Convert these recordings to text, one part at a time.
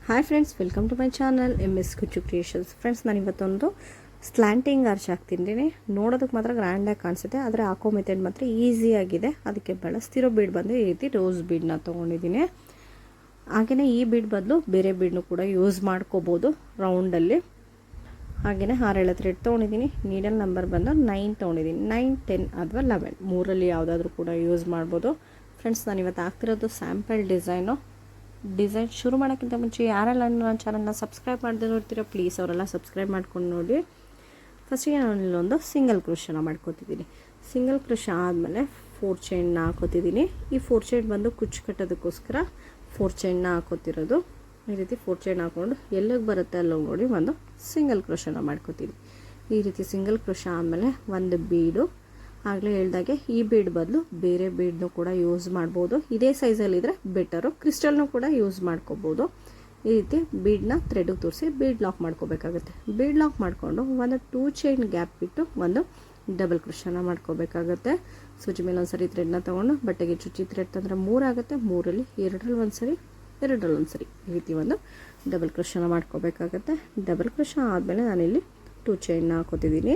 Hi friends, welcome to my channel MS Kuchchu creations. Friends, ನಾನು ಇವತ್ತೊಂದು slanting arch ಹಾಕ್ತಿದ್ದೀನಿ. ನೋಡೋದಕ್ಕೆ ಮಾತ್ರ ಗ್ರ್ಯಾಂಡಾಗಿ ಕಾಣಿಸುತ್ತೆ, ಆದರೆ ಹಾಕೋ ಮೆಥಡ್ ಮಾತ್ರ ಈಸಿಯಾಗಿದೆ. ಅದಕ್ಕೆ ಬಳಸ್ತಿರೋ ಬೀಡ್ ಬಂದು ಈ ರೀತಿ ರೋಸ್ ಬೀಡನ್ನ ತೊಗೊಂಡಿದ್ದೀನಿ. ಹಾಗೆಯೇ ಈ ಬೀಡ್ ಬದಲು ಬೇರೆ ಬೀಡನ್ನು ಕೂಡ ಯೂಸ್ ಮಾಡ್ಕೋಬೋದು ರೌಂಡಲ್ಲಿ. ಹಾಗೆಯೇ 6 ಥ್ರೆಡ್ ತೊಗೊಂಡಿದ್ದೀನಿ. ನೀಡಲ್ ನಂಬರ್ ಬಂದು 9 ತೊಗೊಂಡಿದ್ದೀನಿ. 9, 10 ಅಥವಾ 11 ಮೂರಲ್ಲಿ ಯಾವುದಾದ್ರೂ ಕೂಡ ಯೂಸ್ ಮಾಡ್ಬೋದು. ಫ್ರೆಂಡ್ಸ್, ನಾನು ಇವತ್ತು ಹಾಕ್ತಿರೋದು ಸ್ಯಾಂಪಲ್ ಡಿಸೈನ್ ಶುರು ಮಾಡೋಕ್ಕಿಂತ ಮುಂಚೆ ಯಾರೆಲ್ಲ ನನ್ನ ಚಾನಲ್ನ ಸಬ್ಸ್ಕ್ರೈಬ್ ಮಾಡದೆ ನೋಡ್ತೀರೋ ಪ್ಲೀಸ್ ಅವರೆಲ್ಲ ಸಬ್ಸ್ಕ್ರೈಬ್ ಮಾಡ್ಕೊಂಡು ನೋಡಿ. ಫಸ್ಟಿಗೆ ನಾನು ಇಲ್ಲೊಂದು ಸಿಂಗಲ್ ಕ್ರೋಶನ ಮಾಡ್ಕೋತಿದ್ದೀನಿ. ಸಿಂಗಲ್ ಕ್ರೋಶ ಆದಮೇಲೆ 4 ಚೈನ್ನ ಹಾಕೋತಿದ್ದೀನಿ. ಈ 4 ಚೈನ್ ಬಂದು ಕುಚ್ಚು ಕಟ್ಟೋದಕ್ಕೋಸ್ಕರ 4 ಚೈನ್ನ ಹಾಕೋತಿರೋದು. ಈ ರೀತಿ 4 ಚೈನ್ ಹಾಕ್ಕೊಂಡು ಎಲ್ಲಿಗೆ ಬರುತ್ತೆ ಅಲ್ಲೋಗಿ ನೋಡಿ ಒಂದು ಸಿಂಗಲ್ ಕ್ರೋಶನ ಮಾಡ್ಕೋತೀನಿ. ಈ ರೀತಿ ಸಿಂಗಲ್ ಕ್ರೋಶ ಆದಮೇಲೆ ಒಂದು ಬೀಡು, ಆಗಲೇ ಹೇಳ್ದಾಗೆ ಈ ಬೀಡ್ ಬದಲು ಬೇರೆ ಬೀಡನ್ನು ಕೂಡ ಯೂಸ್ ಮಾಡ್ಬೋದು. ಇದೇ ಸೈಜಲ್ಲಿದ್ದರೆ ಬೆಟರು. ಕ್ರಿಸ್ಟಲ್ನೂ ಕೂಡ ಯೂಸ್ ಮಾಡ್ಕೋಬೋದು. ಈ ರೀತಿ ಬೀಡನ್ನ ಥ್ರೆಡ್ಗೆ ತೋರಿಸಿ ಬೀಡ್ ಲಾಕ್ ಮಾಡ್ಕೋಬೇಕಾಗುತ್ತೆ. ಬೀಡ್ ಲಾಕ್ ಮಾಡಿಕೊಂಡು ಒಂದು 2 ಚೈನ್ ಗ್ಯಾಪ್ ಬಿಟ್ಟು ಒಂದು ಡಬಲ್ ಕ್ರೋಶನ ಮಾಡ್ಕೋಬೇಕಾಗುತ್ತೆ. ಸೂಜಿ ಮೇಲೆ ಒಂದು ಸರಿ ಥ್ರೆಡ್ನ ತೊಗೊಂಡು ಬಟ್ಟೆಗೆ ಚುಚ್ಚಿ ಥ್ರೆಡ್ ತಂದರೆ 3 ಆಗುತ್ತೆ. 3ರಲ್ಲಿ 2ರಲ್ಲಿ ಒಂದು ಸರಿ, 2ರಲ್ಲಿ ಒಂದು ಸರಿ ಈ ರೀತಿ ಒಂದು ಡಬಲ್ ಕ್ರೋಶನ ಮಾಡ್ಕೋಬೇಕಾಗುತ್ತೆ. ಡಬಲ್ ಕ್ರೋಶ ಆದಮೇಲೆ ನಾನಿಲ್ಲಿ 2 ಚೈನ್ನ ಹಾಕೋತಿದ್ದೀನಿ.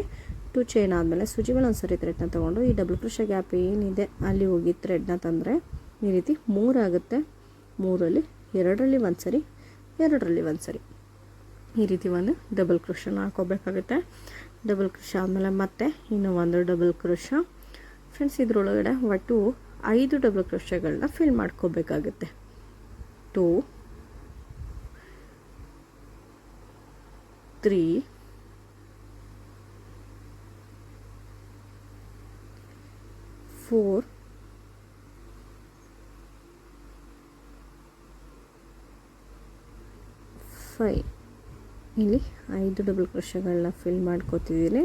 2 ಚೈನ್ ಆದಮೇಲೆ ಸೂಜಿ ಮೇಲೆ ಒಂದು ಸರಿ ಥ್ರೆಡ್ನ ತೊಗೊಂಡು ಈ ಡಬಲ್ ಕ್ರೋಶ ಗ್ಯಾಪ್ ಏನಿದೆ ಅಲ್ಲಿ ಹೋಗಿ ಥ್ರೆಡ್ನ ತಂದರೆ ಈ ರೀತಿ 3 ಆಗುತ್ತೆ. 3ರಲ್ಲಿ 2ರಲ್ಲಿ ಒಂದು ಸರಿ, 2ರಲ್ಲಿ ಒಂದು ಸರಿ ಈ ರೀತಿ ಒಂದು ಡಬಲ್ ಕ್ರೋಶನ ಹಾಕೋಬೇಕಾಗುತ್ತೆ. ಡಬಲ್ ಕ್ರೋಶ ಆದಮೇಲೆ ಮತ್ತೆ ಇನ್ನೂ ಒಂದು ಡಬಲ್ ಕ್ರೋಶ. ಫ್ರೆಂಡ್ಸ್, ಇದರೊಳಗಡೆ ಒಟ್ಟು 5 ಡಬಲ್ ಕ್ರೋಶಗಳನ್ನ ಫಿಲ್ ಮಾಡ್ಕೋಬೇಕಾಗುತ್ತೆ. 2, 3, 4, 5 ಇಲ್ಲಿ 5 ಡಬಲ್ ಕ್ರೋಶಗಳನ್ನ ಫಿಲ್ ಮಾಡ್ಕೋತಿದ್ದೀನಿ.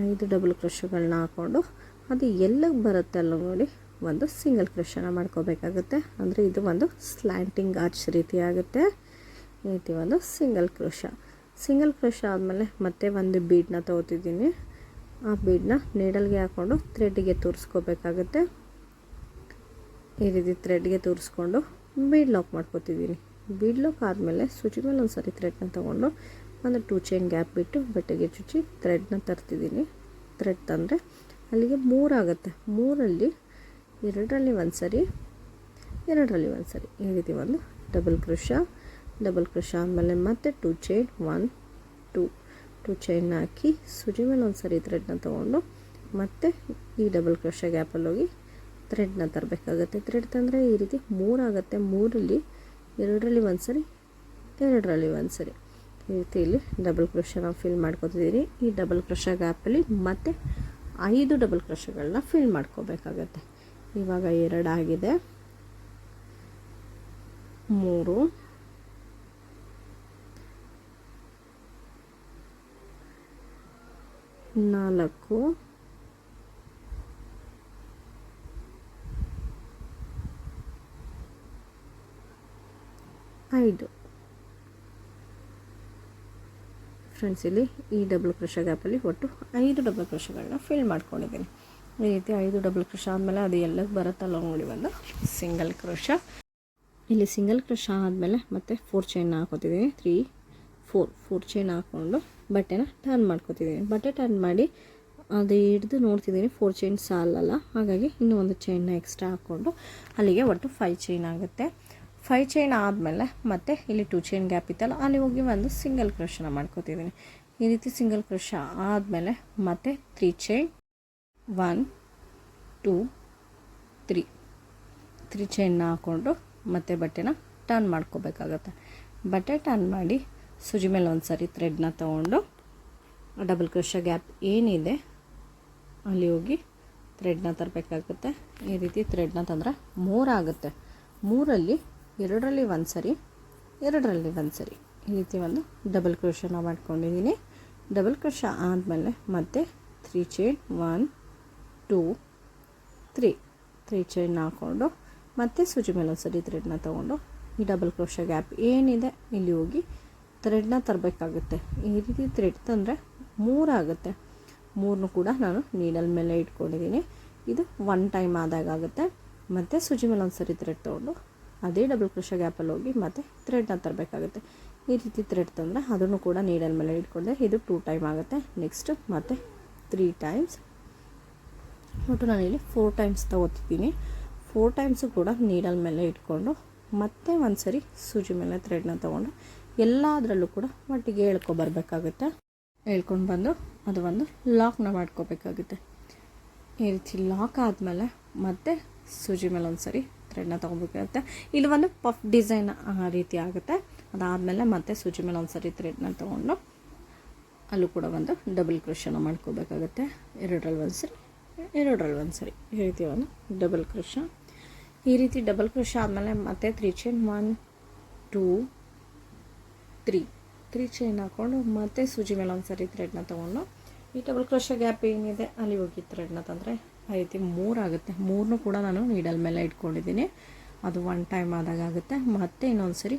5 ಡಬಲ್ ಕ್ರೋಶಗಳನ್ನ ಹಾಕ್ಕೊಂಡು ಅದು ಎಲ್ಲಿಗೆ ಬರುತ್ತೆ ಅಲ್ಲ ನೋಡಿ ಒಂದು ಸಿಂಗಲ್ ಕ್ರೋಶನ ಮಾಡ್ಕೋಬೇಕಾಗುತ್ತೆ. ಅಂದರೆ ಇದು ಒಂದು ಸ್ಲ್ಯಾಂಟಿಂಗ್ ಆರ್ಚ್ ರೀತಿ ಆಗುತ್ತೆ. ಈ ರೀತಿ ಒಂದು ಸಿಂಗಲ್ ಕ್ರೋಶ ಆದಮೇಲೆ ಮತ್ತೆ ಒಂದು ಬೀಡನ್ನ ತೊಗೋತಿದ್ದೀನಿ. ಆ ಬೀಡನ್ನ ನೀಡಲ್ಗೆ ಹಾಕ್ಕೊಂಡು ಥ್ರೆಡ್ಗೆ ತೋರಿಸ್ಕೋಬೇಕಾಗುತ್ತೆ. ಈ ರೀತಿ ಥ್ರೆಡ್ಗೆ ತೋರಿಸ್ಕೊಂಡು ಬೀಡ್ ಲಾಕ್ ಮಾಡ್ಕೋತಿದ್ದೀನಿ. ಬೀಡ್ ಲಾಕ್ ಆದಮೇಲೆ ಸೂಜಿ ಮೇಲೆ ಒಂದು ಸರಿ ಥ್ರೆಡ್ನ ತೊಗೊಂಡು ಒಂದು 2 ಚೈನ್ ಗ್ಯಾಪ್ ಬಿಟ್ಟು ಬಟ್ಟೆಗೆ ಚುಚ್ಚಿ ಥ್ರೆಡ್ನ ತರ್ತಿದ್ದೀನಿ. ಥ್ರೆಡ್ ತಂದರೆ ಅಲ್ಲಿಗೆ 3 ಆಗುತ್ತೆ. 3ರಲ್ಲಿ 2ರಲ್ಲಿ ಒಂದು ಸರಿ, 2ರಲ್ಲಿ ಒಂದು ಸರಿ ಈ ರೀತಿ ಒಂದು ಡಬಲ್ ಕ್ರೋಶ ಆದಮೇಲೆ ಮತ್ತೆ 2 ಚೈನ್, 1, 2 ಚೈನ್ ಹಾಕಿ ಸೂಜಿ ಮೇಲೆ ಒಂದು ಸರಿ ಥ್ರೆಡ್ನ ತೊಗೊಂಡು ಮತ್ತೆ ಈ ಡಬಲ್ ಕ್ರೋಶ ಗ್ಯಾಪಲ್ಲಿ ಹೋಗಿ ಥ್ರೆಡ್ನ ತರಬೇಕಾಗುತ್ತೆ. ಥ್ರೆಡ್ ತಂದರೆ ಈ ರೀತಿ 3 ಆಗುತ್ತೆ. 3ರಲ್ಲಿ 2ರಲ್ಲಿ ಒಂದು ಸರಿ, 2ರಲ್ಲಿ ಒಂದು ಸರಿ ಈ ರೀತಿ ಇಲ್ಲಿ ಡಬಲ್ ಕ್ರೋಶನ ಫಿಲ್ ಮಾಡ್ಕೋತಿದ್ದೀನಿ. ಈ ಡಬಲ್ ಕ್ರೋಶ ಗ್ಯಾಪಲ್ಲಿ ಮತ್ತೆ 5 ಡಬಲ್ ಕ್ರೋಶಗಳನ್ನ ಫಿಲ್ ಮಾಡ್ಕೋಬೇಕಾಗತ್ತೆ. ಇವಾಗ 2 ಆಗಿದೆ. 3, 4, 5 ಫ್ರೆಂಡ್ಸ್, ಇಲ್ಲಿ ಈ ಡಬಲ್ ಕ್ರೋಶ ಗ್ಯಾಪಲ್ಲಿ ಒಟ್ಟು 5 ಡಬಲ್ ಕ್ರೋಶಗಳನ್ನ ಫಿಲ್ ಮಾಡ್ಕೊಂಡಿದ್ದೀನಿ. ಈ ರೀತಿ 5 ಡಬಲ್ ಕ್ರೋಶ ಆದಮೇಲೆ ಅದು ಎಲ್ಲಕ್ಕೆ ಬರುತ್ತಲ್ಲ ನೋಡಿ ಒಂದು ಸಿಂಗಲ್ ಕ್ರೋಶ. ಇಲ್ಲಿ ಸಿಂಗಲ್ ಕ್ರೋಶ ಆದಮೇಲೆ ಮತ್ತೆ 4 ಚೈನ್ನ ಹಾಕೋತಿದ್ದೀನಿ. 3, 4 ಚೈನ್ ಹಾಕ್ಕೊಂಡು ಬಟ್ಟೆನ ಟರ್ನ್ ಮಾಡ್ಕೋತಿದ್ದೀನಿ. ಬಟ್ಟೆ ಟರ್ನ್ ಮಾಡಿ ಅದು ಹಿಡಿದು ನೋಡ್ತಿದ್ದೀನಿ 4 ಚೈನ್ ಸಾಲಲ್ಲ, ಹಾಗಾಗಿ ಇನ್ನೂ ಒಂದು ಚೈನ್ನ ಎಕ್ಸ್ಟ್ರಾ ಹಾಕ್ಕೊಂಡು ಅಲ್ಲಿಗೆ ಒಟ್ಟು 5 ಚೈನ್ ಆಗುತ್ತೆ. 5 ಚೈನ್ ಆದಮೇಲೆ ಮತ್ತೆ ಇಲ್ಲಿ 2 ಚೈನ್ ಗ್ಯಾಪ್ ಇತ್ತಲ್ಲ ಅಲ್ಲಿ ಹೋಗಿ ಒಂದು ಸಿಂಗಲ್ ಕ್ರೋಶನ ಮಾಡ್ಕೋತಿದ್ದೀನಿ. ಈ ರೀತಿ ಸಿಂಗಲ್ ಕ್ರೋಶ ಆದಮೇಲೆ ಮತ್ತೆ 3 ಚೈನ್, 1, 2, 3 ಚೈನ್ನ ಹಾಕ್ಕೊಂಡು ಮತ್ತೆ ಬಟ್ಟೆನ ಟರ್ನ್ ಮಾಡ್ಕೋಬೇಕಾಗತ್ತೆ. ಬಟ್ಟೆ ಟರ್ನ್ ಮಾಡಿ ಸೂಜಿ ಮೇಲೆ ಒಂದು ಸರಿ ಥ್ರೆಡ್ನ ತೊಗೊಂಡು ಡಬಲ್ ಕ್ರೋಶ ಗ್ಯಾಪ್ ಏನಿದೆ ಅಲ್ಲಿ ಹೋಗಿ ಥ್ರೆಡ್ನ ತರಬೇಕಾಗುತ್ತೆ. ಈ ರೀತಿ ಥ್ರೆಡ್ನ ತಂದರೆ 3 ಆಗುತ್ತೆ. 3ರಲ್ಲಿ 2ರಲ್ಲಿ ಒಂದು ಸರಿ, 2ರಲ್ಲಿ ಒಂದು ಸರಿ ಈ ರೀತಿ ಒಂದು ಡಬಲ್ ಕ್ರೋಶನ ಮಾಡ್ಕೊಂಡಿದ್ದೀನಿ. ಡಬಲ್ ಕ್ರೋಶ ಆದಮೇಲೆ ಮತ್ತೆ 3 ಚೈನ್, 1, 2, 3 ಚೈನ್ ಹಾಕ್ಕೊಂಡು ಮತ್ತೆ ಸೂಜಿ ಮೇಲೆ ಒಂದು ಸರಿ ಥ್ರೆಡ್ನ ತೊಗೊಂಡು ಈ ಡಬಲ್ ಕ್ರೋಶ ಗ್ಯಾಪ್ ಏನಿದೆ ಇಲ್ಲಿ ಹೋಗಿ ಥ್ರೆಡ್ನ ತರಬೇಕಾಗುತ್ತೆ. ಈ ರೀತಿ ಥ್ರೆಡ್ ತಂದರೆ 3 ಆಗುತ್ತೆ. 3 ಕೂಡ ನಾನು ನೀಡಲ್ ಮೇಲೆ ಇಟ್ಕೊಂಡಿದ್ದೀನಿ. ಇದು 1 ಟೈಮ್ ಆದಾಗ ಆಗುತ್ತೆ. ಮತ್ತು ಸೂಜಿ ಮೇಲೆ ಒಂದು ಸರಿ ಥ್ರೆಡ್ ತೊಗೊಂಡು ಅದೇ ಡಬಲ್ ಕ್ರೋಶಾ ಗ್ಯಾಪಲ್ಲಿ ಹೋಗಿ ಮತ್ತೆ ಥ್ರೆಡ್ನ ತರಬೇಕಾಗುತ್ತೆ. ಈ ರೀತಿ ಥ್ರೆಡ್ ತಂದರೆ ಅದನ್ನು ಕೂಡ ನೀಡಲ್ ಮೇಲೆ ಇಟ್ಕೊಂಡ್ರೆ ಇದು 2 ಟೈಮ್ ಆಗುತ್ತೆ. ನೆಕ್ಸ್ಟ್ ಮತ್ತೆ 3 ಟೈಮ್ಸ್, ಒಟ್ಟು ನಾನಿಲ್ಲಿ 4 ಟೈಮ್ಸ್ ತಗೋತಿದ್ದೀನಿ. 4 ಟೈಮ್ಸು ಕೂಡ ನೀಡಲ್ ಮೇಲೆ ಇಟ್ಕೊಂಡು ಮತ್ತೆ ಒಂದು ಸರಿ ಸೂಜಿ ಮೇಲೆ ಥ್ರೆಡ್ನ ತೊಗೊಂಡು ಎಲ್ಲದರಲ್ಲೂ ಕೂಡ ಒಟ್ಟಿಗೆ ಬರಬೇಕಾಗುತ್ತೆ. ಹೇಳ್ಕೊಂಡು ಬಂದು ಅದು ಒಂದು ಲಾಕ್ನ ಮಾಡ್ಕೋಬೇಕಾಗುತ್ತೆ. ಈ ರೀತಿ ಲಾಕ್ ಆದಮೇಲೆ ಮತ್ತೆ ಸೂಜಿ ಮೇಲೆ ಒಂದು ಸರಿ ಥ್ರೆಡ್ನ ತೊಗೊಬೇಕಾಗುತ್ತೆ. ಇಲ್ಲಿ ಒಂದು ಪಫ್ ಡಿಸೈನ್ ರೀತಿ ಆಗುತ್ತೆ. ಅದಾದಮೇಲೆ ಮತ್ತೆ ಸೂಜಿ ಮೇಲೆ ಒಂದು ಸರಿ ಥ್ರೆಡ್ನ ತೊಗೊಂಡು ಅಲ್ಲೂ ಕೂಡ ಒಂದು ಡಬಲ್ ಕ್ರೋಶನ ಮಾಡ್ಕೋಬೇಕಾಗುತ್ತೆ. ಎರಡರಲ್ಲಿ ಒಂದು ಸರಿ ಈ ರೀತಿ ಒಂದು ಡಬಲ್ ಕ್ರೋಶ. ಈ ರೀತಿ ಡಬಲ್ ಕ್ರೋಶ ಆದಮೇಲೆ ಮತ್ತೆ 3 ಚೈನ್ 1 2 3 ಚೈನ್ ಹಾಕ್ಕೊಂಡು ಮತ್ತೆ ಸೂಜಿ ಮೇಲೆ ಒಂದು ಸರಿ ಥ್ರೆಡ್ನ ತೊಗೊಂಡು ಈ ಡಬಲ್ ಕ್ರೋಶ ಗ್ಯಾಪ್ ಏನಿದೆ ಅಲ್ಲಿ ಹೋಗಿ ಥ್ರೆಡ್ನ ತಂದರೆ ಆ ರೀತಿ 3 ಆಗುತ್ತೆ. 3 ಕೂಡ ನಾನು ನೀಡಲ್ ಮೇಲೆ ಇಟ್ಕೊಂಡಿದ್ದೀನಿ. ಅದು 1 ಟೈಮ್ ಆದಾಗ ಆಗುತ್ತೆ. ಮತ್ತೆ ಇನ್ನೊಂದು ಸರಿ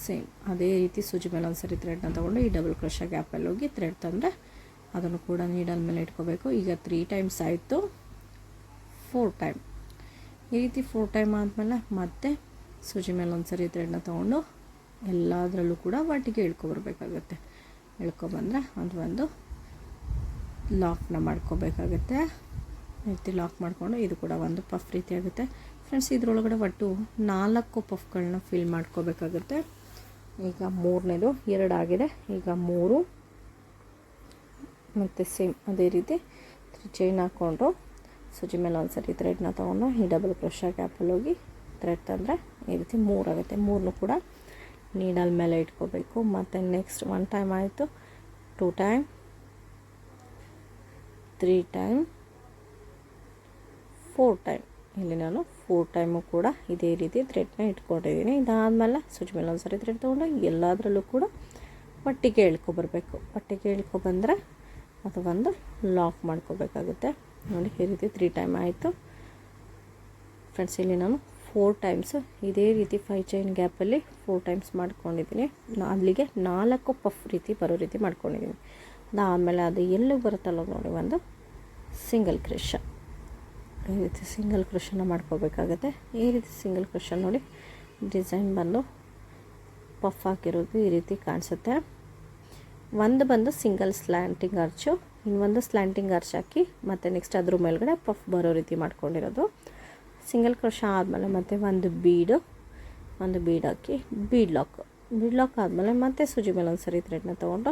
ಸೇಮ್ ಅದೇ ರೀತಿ ಸೂಜಿ ಮೇಲೆ ಒಂದು ಸರಿ ಥ್ರೆಡ್ನ ತೊಗೊಂಡು ಈ ಡಬಲ್ ಕ್ರೋಶ ಗ್ಯಾಪಲ್ಲಿ ಹೋಗಿ ಥ್ರೆಡ್ ತಂದರೆ ಅದನ್ನು ಕೂಡ ನೀಡಲ್ ಮೇಲೆ ಇಟ್ಕೋಬೇಕು. ಈಗ 3 ಟೈಮ್ಸ್ ಆಯಿತು. 4 ಟೈಮ್ ಈ ರೀತಿ 4 ಟೈಮ್ ಆದಮೇಲೆ ಮತ್ತೆ ಸೂಜಿ ಮೇಲೆ ಒಂದು ಸರಿ ಥ್ರೆಡ್ನ ತೊಗೊಂಡು ಎಲ್ಲದರಲ್ಲೂ ಕೂಡ ಒಟ್ಟಿಗೆ ಇಳ್ಕೊಬರ್ಬೇಕಾಗುತ್ತೆ. ಇಳ್ಕೊಬಂದರೆ ಅದು ಒಂದು ಲಾಕ್ನ ಮಾಡ್ಕೋಬೇಕಾಗುತ್ತೆ. ಈ ರೀತಿ ಲಾಕ್ ಮಾಡಿಕೊಂಡು ಇದು ಕೂಡ ಒಂದು ಪಫ್ ರೀತಿ ಆಗುತ್ತೆ. ಫ್ರೆಂಡ್ಸ್, ಇದರೊಳಗಡೆ ಒಟ್ಟು 4 ಪಫ್ಗಳನ್ನ ಫಿಲ್ ಮಾಡ್ಕೋಬೇಕಾಗುತ್ತೆ. ಈಗ 3ನೇದು 2 ಆಗಿದೆ. ಈಗ 3 ಮತ್ತು ಸೇಮ್ ಅದೇ ರೀತಿ 3 ಚೈನ್ ಹಾಕ್ಕೊಂಡು ಸೂಜಿ ಮೇಲೆ ಒಂದು ಸರಿ ಥ್ರೆಡ್ನ ತೊಗೊಂಡು ಈ ಡಬಲ್ ಕ್ರೋಶಾ ಗ್ಯಾಪಲ್ಲಿ ಹೋಗಿ ಥ್ರೆಡ್ ತಂದರೆ ಈ ರೀತಿ 3 ಆಗುತ್ತೆ. 3 ಕೂಡ ನೀಡಲ್ ಮೇಲೆ ಇಟ್ಕೋಬೇಕು. ಮತ್ತು ನೆಕ್ಸ್ಟ್ 1 ಟೈಮ್ ಆಯಿತು, 2 ಟೈಮ್, 3 ಟೈಮ್, 4 ಟೈಮ್. ಇಲ್ಲಿ ನಾನು 4 ಟೈಮು ಕೂಡ ಇದೇ ರೀತಿ ಥ್ರೆಡ್ನ ಇಟ್ಕೊಂಡಿದ್ದೀನಿ. ಇದಾದಮೇಲೆ ಸೂಜಿ ಮೇಲೆ ಒಂದು ಸರಿ ಥ್ರೆಡ್ ತೊಗೊಂಡು ಎಲ್ಲದರಲ್ಲೂ ಕೂಡ ಒಟ್ಟಿಗೆ ಇಳ್ಕೊಬರ್ಬೇಕು. ಒಟ್ಟಿಗೆ ಇಳ್ಕೊಬಂದರೆ ಅದು ಒಂದು ಲಾಕ್ ಮಾಡ್ಕೋಬೇಕಾಗುತ್ತೆ. ನೋಡಿ, ಈ ರೀತಿ 3 ಟೈಮ್ ಆಯಿತು. ಫ್ರೆಂಡ್ಸ್, ಇಲ್ಲಿ ನಾನು 4 ಟೈಮ್ಸು ಇದೇ ರೀತಿ 5 ಚೈನ್ ಗ್ಯಾಪಲ್ಲಿ 4 ಟೈಮ್ಸ್ ಮಾಡ್ಕೊಂಡಿದ್ದೀನಿ. ಅಲ್ಲಿಗೆ 4 ಪಫ್ ರೀತಿ ಬರೋ ರೀತಿ ಮಾಡ್ಕೊಂಡಿದ್ದೀನಿ. ಅದಾದಮೇಲೆ ಅದು ಎಲ್ಲಿಗೆ ಬರುತ್ತಲ್ಲ ನೋಡಿ ಒಂದು ಸಿಂಗಲ್ ಕ್ರೋಶ. ಈ ರೀತಿ ಸಿಂಗಲ್ ಕ್ರೋಶನ ಮಾಡ್ಕೋಬೇಕಾಗುತ್ತೆ. ಈ ರೀತಿ ಸಿಂಗಲ್ ಕ್ರೋಶ ನೋಡಿ ಡಿಸೈನ್ ಬಂದು ಪಫ್ ಹಾಕಿರೋದು ಈ ರೀತಿ ಕಾಣಿಸುತ್ತೆ. ಒಂದು ಬಂದು ಸಿಂಗಲ್ ಸ್ಲ್ಯಾಂಟಿಂಗ್ ಆರ್ಚು, ಇನ್ನೊಂದು ಸ್ಲ್ಯಾಂಟಿಂಗ್ ಆರ್ಚ್ ಹಾಕಿ ಮತ್ತು ನೆಕ್ಸ್ಟ್ ಅದ್ರ ಮೇಲ್ಗಡೆ ಪಫ್ ಬರೋ ರೀತಿ ಮಾಡ್ಕೊಂಡಿರೋದು. ಸಿಂಗಲ್ ಕ್ರೋಶ ಆದಮೇಲೆ ಮತ್ತೆ ಒಂದು ಬೀಡ್ ಹಾಕಿ ಬೀಡ್ ಲಾಕ್ ಆದಮೇಲೆ ಮತ್ತೆ ಸೂಜಿ ಮೇಲೆ ಒಂದು ಸರಿ ಥ್ರೆಡ್ನ ತೊಗೊಂಡು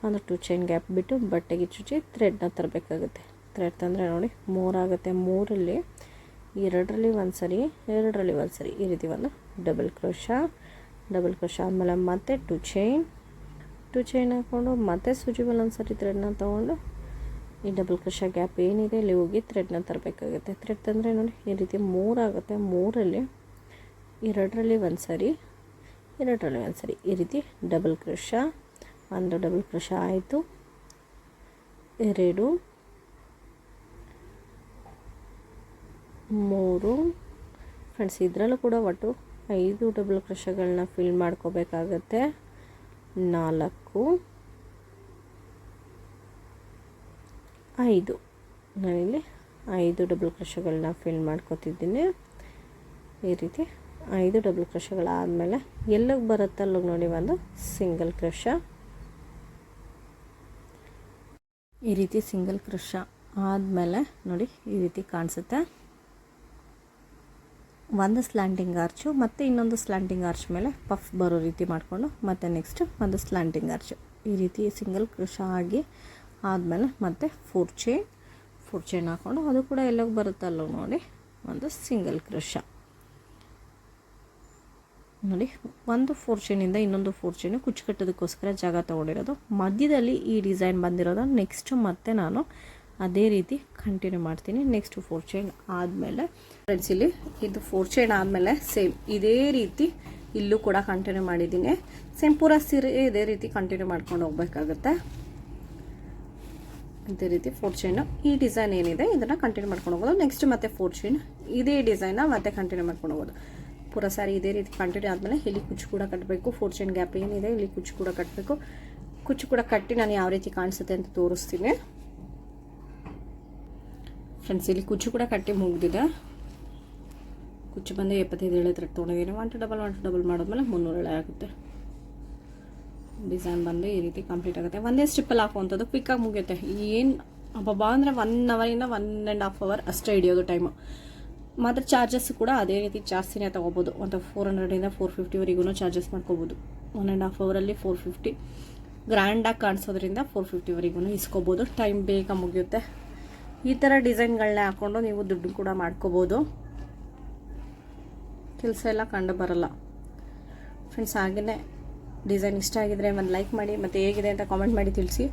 ಒಂದು 2 ಚೈನ್ ಗ್ಯಾಪ್ ಬಿಟ್ಟು ಬಟ್ಟೆಗೆ ಚುಚ್ಚಿ ಥ್ರೆಡ್ನ ತರಬೇಕಾಗುತ್ತೆ. ಥ್ರೆಡ್ ತಂದರೆ ನೋಡಿ 3 ಆಗುತ್ತೆ. 3ರಲ್ಲಿ 2ರಲ್ಲಿ ಒಂದು ಸರಿ, 2ರಲ್ಲಿ ಒಂದು ಸರಿ ಈ ರೀತಿ ಒಂದು ಡಬಲ್ ಕ್ರೋಶ ಆದಮೇಲೆ ಮತ್ತೆ 2 ಚೈನ್ ಹಾಕ್ಕೊಂಡು ಮತ್ತೆ ಸೂಜಿ ಮೇಲೆ ಒಂದು ಸರಿ ಥ್ರೆಡ್ನ ತೊಗೊಂಡು ಈ ಡಬಲ್ ಕ್ರೋಶ ಗ್ಯಾಪ್ ಏನಿದೆ ಇಲ್ಲಿ ಹೋಗಿ ಥ್ರೆಡ್ನ ತರಬೇಕಾಗುತ್ತೆ. ಥ್ರೆಡ್ ತಂದರೆ ನೋಡಿ ಈ ರೀತಿ 3 ಆಗುತ್ತೆ. 3ರಲ್ಲಿ 2ರಲ್ಲಿ ಒಂದು ಸರಿ, 2ರಲ್ಲಿ ಒಂದು ಸರಿ ಈ ರೀತಿ ಡಬಲ್ ಕ್ರೋಶ. ಒಂದು ಡಬಲ್ ಕ್ರೋಶ ಆಯಿತು. 2 3 ಫ್ರೆಂಡ್ಸ್, ಇದರಲ್ಲೂ ಕೂಡ ಒಟ್ಟು 5 ಡಬಲ್ ಕ್ರೋಶಗಳನ್ನ ಫಿಲ್ ಮಾಡ್ಕೋಬೇಕಾಗತ್ತೆ. 4 5 ನಾನಿಲ್ಲಿ 5 ಡಬಲ್ ಕ್ರೋಶಗಳನ್ನ ಫಿಲ್ ಮಾಡ್ಕೋತಿದ್ದೀನಿ. ಈ ರೀತಿ 5 ಡಬಲ್ ಕ್ರೋಶಗಳಾದಮೇಲೆ ಎಲ್ಲಿಗೆ ಬರುತ್ತಲ್ಲ ನೋಡಿ ಒಂದು ಸಿಂಗಲ್ ಕ್ರೋಶ. ಈ ರೀತಿ ಸಿಂಗಲ್ ಕ್ರೋಶ ಆದಮೇಲೆ ನೋಡಿ ಈ ರೀತಿ ಕಾಣಿಸುತ್ತೆ. ಒಂದು ಸ್ಲ್ಯಾಂಟಿಂಗ್ ಆರ್ಚು ಮತ್ತು ಇನ್ನೊಂದು ಸ್ಲ್ಯಾಂಟಿಂಗ್ ಆರ್ಚ್ ಮೇಲೆ ಪಫ್ ಬರೋ ರೀತಿ ಮಾಡಿಕೊಂಡು ಮತ್ತು ನೆಕ್ಸ್ಟ್ ಒಂದು ಸ್ಲ್ಯಾಂಟಿಂಗ್ ಆರ್ಚು ಈ ರೀತಿ ಸಿಂಗಲ್ ಕ್ರೋಶ ಆಗಿ ಆದಮೇಲೆ ಮತ್ತೆ 4 ಚೈನ್ ಹಾಕ್ಕೊಂಡು ಅದು ಕೂಡ ಎಲ್ಲೋಗಿ ಬರುತ್ತಲ್ಲ ನೋಡಿ ಒಂದು ಸಿಂಗಲ್ ಕ್ರೋಶ. ನೋಡಿ, ಒಂದು 4 ಚೈನಿಂದ ಇನ್ನೊಂದು 4 ಚೈನು ಕುಚ್ಚು ಕಟ್ಟೋದಕ್ಕೋಸ್ಕರ ಜಾಗ ತೊಗೊಂಡಿರೋದು. ಮಧ್ಯದಲ್ಲಿ ಈ ಡಿಸೈನ್ ಬಂದಿರೋದು. ನೆಕ್ಸ್ಟು ಮತ್ತೆ ನಾನು ಅದೇ ರೀತಿ ಕಂಟಿನ್ಯೂ ಮಾಡ್ತೀನಿ. ನೆಕ್ಸ್ಟ್ 4 ಚೈನ್ ಆದಮೇಲೆ ಫ್ರೆಂಡ್ಸ್, ಇಲ್ಲಿ ಇದು 4 ಚೈನ್ ಆದಮೇಲೆ ಸೇಮ್ ಇದೇ ರೀತಿ ಇಲ್ಲೂ ಕೂಡ ಕಂಟಿನ್ಯೂ ಮಾಡಿದ್ದೀನಿ. ಸೇಮ್ ಪೂರ ಸೀರೆ ಇದೇ ರೀತಿ ಕಂಟಿನ್ಯೂ ಮಾಡ್ಕೊಂಡು ಹೋಗ್ಬೇಕಾಗುತ್ತೆ. ಇದೇ ರೀತಿ 4 ಚೈನು ಈ ಡಿಸೈನ್ ಏನಿದೆ ಇದನ್ನು ಕಂಟಿನ್ಯೂ ಮಾಡ್ಕೊಂಡು ಹೋಗೋದು. ನೆಕ್ಸ್ಟ್ ಮತ್ತೆ 4 ಚೈನ್ ಇದೇ ಡಿಸೈನ್ನ ಮತ್ತೆ ಕಂಟಿನ್ಯೂ ಮಾಡ್ಕೊಂಡು ಹೋಗೋದು. ಪೂರ ಸಾರಿ ಇದೇ ರೀತಿ ಕಂಟಿನ್ಯೂ ಆದಮೇಲೆ ಇಲ್ಲಿ ಕುಚ್ಚು ಕೂಡ ಕಟ್ಟಬೇಕು. 4 ಚೈನ್ ಗ್ಯಾಪ್ ಏನಿದೆ ಇಲ್ಲಿ ಕುಚ್ಚು ಕೂಡ ಕಟ್ಟಬೇಕು. ಕುಚ್ಚು ಕೂಡ ಕಟ್ಟಿ ನಾನು ಯಾವ ರೀತಿ ಕಾಣಿಸುತ್ತೆ ಅಂತ ತೋರಿಸ್ತೀನಿ. ಫ್ರೆಂಡ್ಸ್, ಇಲ್ಲಿ ಕುಚ್ಚು ಕೂಡ ಕಟ್ಟಿ ಮುಗಿದಿದೆ. ಕುಚ್ಚು ಬಂದು 75 ಎಳೆ ಥ್ರೆಡ್ ತೊಗೊಂಡಿದ್ದೀನಿ. 1 to ಡಬಲ್ ಮಾಡಿದ್ಮೇಲೆ 300 ಎಳೆ ಆಗುತ್ತೆ. ಡಿಸೈನ್ ಬಂದು ಈ ರೀತಿ ಕಂಪ್ಲೀಟ್ ಆಗುತ್ತೆ. ಒಂದೇ ಸ್ಟಿಪ್ಪಲ್ಲಿ ಹಾಕುವಂಥದ್ದು, ಕ್ವಿಕ್ಕಾಗಿ ಮುಗಿಯುತ್ತೆ. ಏನು ಹಬ್ಬ ಅಂದರೆ 1 ಅವರಿಂದ 1.5 ಅವರ್ ಅಷ್ಟೇ ಹಿಡಿಯೋದು ಟೈಮು. ಮಾತ್ರ ಚಾರ್ಜಸ್ ಕೂಡ ಅದೇ ರೀತಿ ಜಾಸ್ತಿನೇ ತೊಗೋಬೋದು. ಒಂದು 400ಇಂದ 450ವರೆಗೂ ಚಾರ್ಜಸ್ ಮಾಡ್ಕೋಬೋದು. 1.5 ಅವರಲ್ಲಿ 450. ಗ್ರ್ಯಾಂಡಾಗಿ ಕಾಣಿಸೋದ್ರಿಂದ 450ವರೆಗೂ ಇಸ್ಕೋಬೋದು. ಟೈಮ್ ಬೇಗ ಮುಗಿಯುತ್ತೆ. ಈ ಥರ ಡಿಸೈನ್ಗಳನ್ನೇ ಹಾಕ್ಕೊಂಡು ನೀವು ದುಡ್ಡು ಕೂಡ ಮಾಡ್ಕೋಬೋದು. ಕೆಲಸ ಎಲ್ಲ ಕಂಡು ಬರಲ್ಲ ಫ್ರೆಂಡ್ಸ್. ಹಾಗೆಯೇ ಡಿಸೈನ್ ಇಷ್ಟ ಆಗಿದ್ರೆ ಒಂದು ಲೈಕ್ ಮಾಡಿ, ಮತ್ತು ಹೇಗಿದೆ ಅಂತ ಕಾಮೆಂಟ್ ಮಾಡಿ ತಿಳಿಸಿ.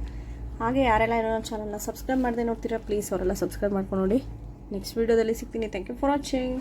ಹಾಗೆ ಯಾರೆಲ್ಲ ಏನೋ ನನ್ನ ಚಾನಲ್ನ ಸಬ್ಸ್ಕ್ರೈಬ್ ಮಾಡದೆ ನೋಡ್ತೀರಾ, ಪ್ಲೀಸ್ ಅವರೆಲ್ಲ ಸಬ್ಸ್ಕ್ರೈಬ್ ಮಾಡ್ಕೊಂಡು ನೋಡಿ. ನೆಕ್ಸ್ಟ್ ವೀಡಿಯೋದಲ್ಲಿ ಸಿಗ್ತೀನಿ. Thank you for watching.